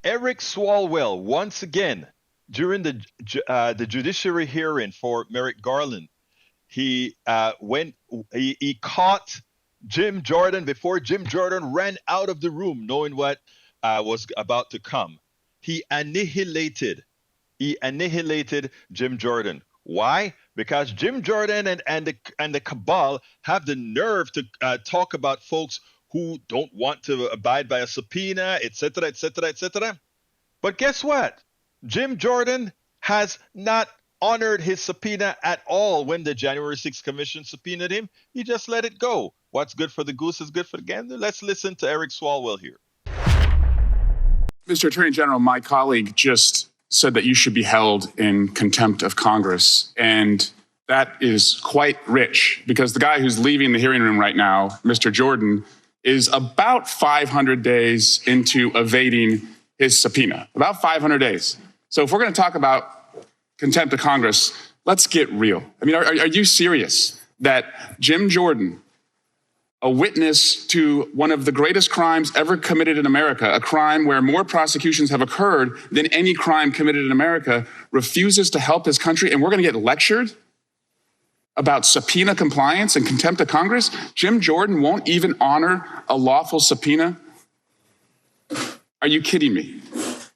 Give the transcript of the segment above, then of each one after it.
Eric Swalwell, once again, during the judiciary hearing for Merrick Garland, he he caught Jim Jordan before Jim Jordan ran out of the room, knowing what was about to come. He annihilated he annihilated Jim Jordan. Why? Because Jim Jordan and the cabal have the nerve to talk about folks who don't want to abide by a subpoena, etc., etc., etc. But guess what? Jim Jordan has not honored his subpoena at all when the January 6th Commission subpoenaed him. He just let it go. What's good for the goose is good for the gander. Let's listen to Eric Swalwell here. Mr. Attorney General, my colleague just said that you should be held in contempt of Congress. And that is quite rich because the guy who's leaving the hearing room right now, Mr. Jordan, is about 500 days into evading his subpoena. About 500 days. So if we're going to talk about contempt of Congress, let's get real. I mean, are you serious that Jim Jordan, a witness to one of the greatest crimes ever committed in America, a crime where more prosecutions have occurred than any crime committed in America, refuses to help his country, and we're going to get lectured about subpoena compliance and contempt of Congress? Jim Jordan won't even honor a lawful subpoena? Are you kidding me?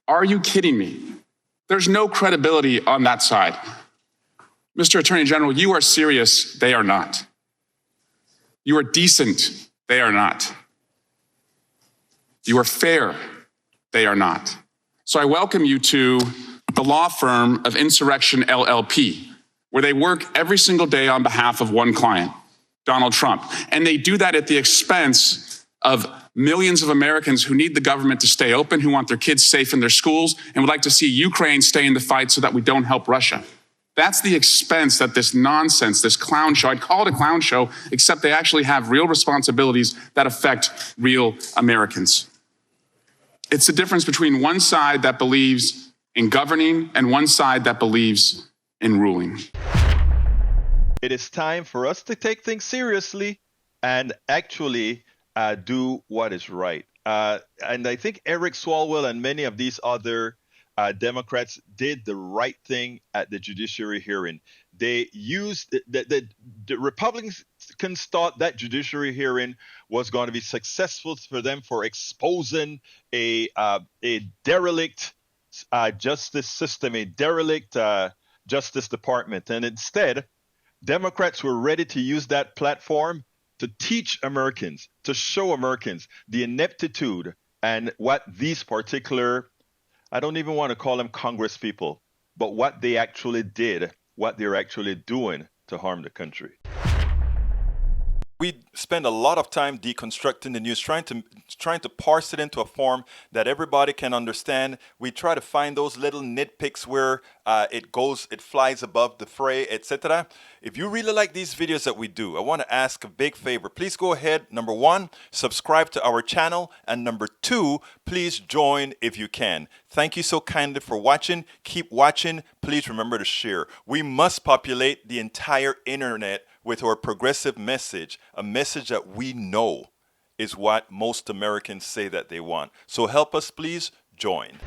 Are you kidding me? There's no credibility on that side. Mr. Attorney General, you are serious. They are not. You are decent. They are not. You are fair. They are not. So I welcome you to the law firm of Insurrection LLP, where they work every single day on behalf of one client, Donald Trump. And they do that at the expense of millions of Americans who need the government to stay open, who want their kids safe in their schools, and would like to see Ukraine stay in the fight so that we don't help Russia. That's the expense that this nonsense, this clown show, I'd call it a clown show, except they actually have real responsibilities that affect real Americans. It's the difference between one side that believes in governing and one side that believes in ruling. It is time for us to take things seriously and actually do what is right. And I think Eric Swalwell and many of these other Democrats did the right thing at the judiciary hearing. They used the Republicans thought that judiciary hearing was going to be successful for them for exposing a derelict justice system, a derelict Justice Department. And instead, Democrats were ready to use that platform to teach Americans, to show Americans the ineptitude and what these particular, I don't even want to call them Congress people, but what they actually did, what they're actually doing to harm the country. We spend a lot of time deconstructing the news, trying to parse it into a form that everybody can understand. We try to find those little nitpicks where it flies above the fray, etc. If you really like these videos that we do, I want to ask a big favor. Please go ahead. Number one, subscribe to our channel. And number two, please join if you can. Thank you so kindly for watching. Keep watching. Please remember to share. We must populate the entire internet with our progressive message, a message that we know is what most Americans say that they want. So help us, please join.